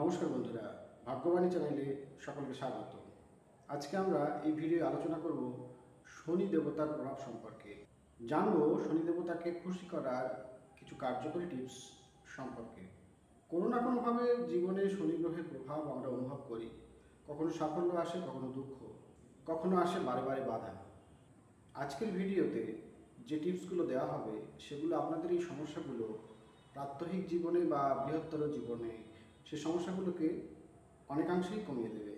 নমস্কার বন্ধুরা, ভাগ্যবাণী চ্যানেলে সকলকে স্বাগত। আজকে আমরা এই ভিডিও আলোচনা করব শনি দেবতার প্রভাব সম্পর্কে। জানবো শনি দেবতাকে খুশি করার কিছু কার্যকরী টিপস সম্পর্কে। কোনো না কোনোভাবে জীবনে শনি গ্রহের প্রভাব আমরা অনুভব করি। কখনো সাফল্য আসে, কখনো দুঃখ, কখনো আসে বারে বারে বাধা। আজকের ভিডিওতে যে টিপসগুলো দেওয়া হবে সেগুলো আপনাদের এই সমস্যাগুলো প্রাত্যহিক জীবনে বা বৃহত্তর জীবনে সে সমস্যাগুলোকে অনেকাংশেই কমিয়ে দেবে।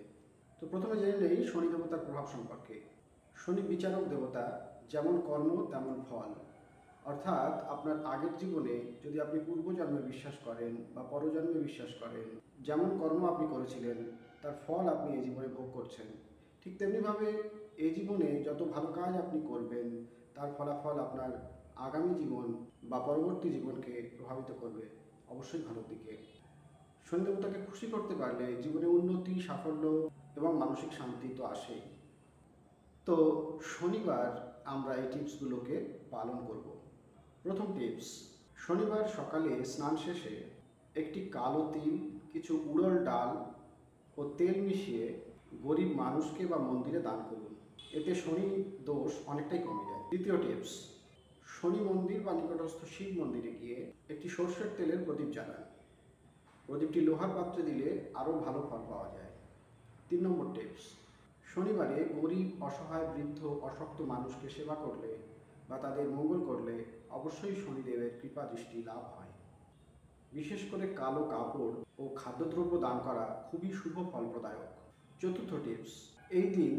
তো প্রথমে জেনে নেই শনি দেবতার প্রভাব সম্পর্কে। শনি বিচারক দেবতা, যেমন কর্ম তেমন ফল। অর্থাৎ আপনার আগের জীবনে যদি আপনি পূর্বজন্মে বিশ্বাস করেন বা পরজন্মে বিশ্বাস করেন, যেমন কর্ম আপনি করেছিলেন তার ফল আপনি এই জীবনে ভোগ করছেন, ঠিক তেমনিভাবে এই জীবনে যত ভালো কাজ আপনি করবেন তার ফলাফল আপনার আগামী জীবন বা পরবর্তী জীবনকে প্রভাবিত করবে অবশ্যই ভালোর দিকে। শনি দেবতাকে খুশি করতে পারলে জীবনে উন্নতি, সাফল্য এবং মানসিক শান্তি তো আসেই। তো শনিবার আমরা এই টিপসগুলোকে পালন করব। প্রথম টিপস, শনিবার সকালে স্নান শেষে একটি কালো তিল, কিছু উড়ল ডাল ও তেল মিশিয়ে গরিব মানুষকে বা মন্দিরে দান করুন। এতে শনি দোষ অনেকটাই কমে যায়। দ্বিতীয় টিপস, শনি মন্দির বা নিকটস্থ শিব মন্দিরে গিয়ে একটি সর্ষের তেলের প্রদীপ জ্বালান। প্রদীপটি লোহার পাত্রে দিলে আরও ভালো ফল পাওয়া যায়। 3 নম্বর টিপস, শনিবারে গরিব, অসহায়, বৃদ্ধ, অশক্ত মানুষকে সেবা করলে বা তাদের মঙ্গল করলে অবশ্যই শনিদেবের কৃপা দৃষ্টি লাভ হয়। বিশেষ করে কালো কাপড় ও খাদ্যদ্রব্য দান করা খুবই শুভ ফলপ্রদায়ক। চতুর্থ টিপস, এই দিন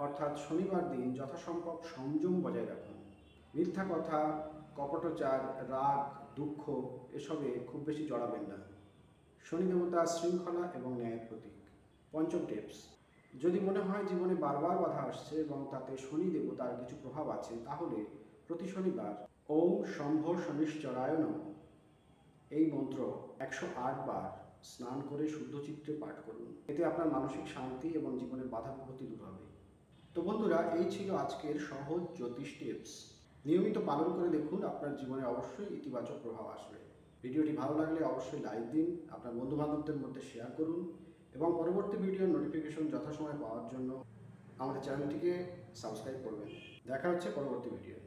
অর্থাৎ শনিবার দিন যথাসম্ভব সংযম বজায় রাখুন। মিথ্যা কথা, কপটচার, রাগ, দুঃখ এসবে খুব বেশি জড়াবেন না। শনি দেবতা শৃঙ্খলা এবং ন্যায়ের প্রতীক। পঞ্চম টিপস, যদি মনে হয় জীবনে বারবার বাধা আসছে এবং তাতে শনি দেবতার কিছু প্রভাব আছে, তাহলে প্রতি শনিবার ওম শম্ভ শনিশ্চরায় নমঃ এই মন্ত্র 108 বার স্নান করে শুদ্ধ চিত্তে পাঠ করুন। এতে আপনার মানসিক শান্তি এবং জীবনের বাধা বিপত্তি দূর হবে। তো বন্ধুরা, এই ছিল আজকের সহজ জ্যোতিষ টিপস। নিয়মিত পালন করে দেখুন, আপনার জীবনে অবশ্যই ইতিবাচক প্রভাব আসবে। ভিডিওটি ভালো লাগলে অবশ্যই লাইক দিন, আপনার বন্ধুবান্ধবদের মধ্যে শেয়ার করুন এবং পরবর্তী ভিডিওর নোটিফিকেশন যথাসময়ে পাওয়ার জন্য আমাদের চ্যানেলটিকে সাবস্ক্রাইব করবেন। দেখা হচ্ছে পরবর্তী ভিডিও।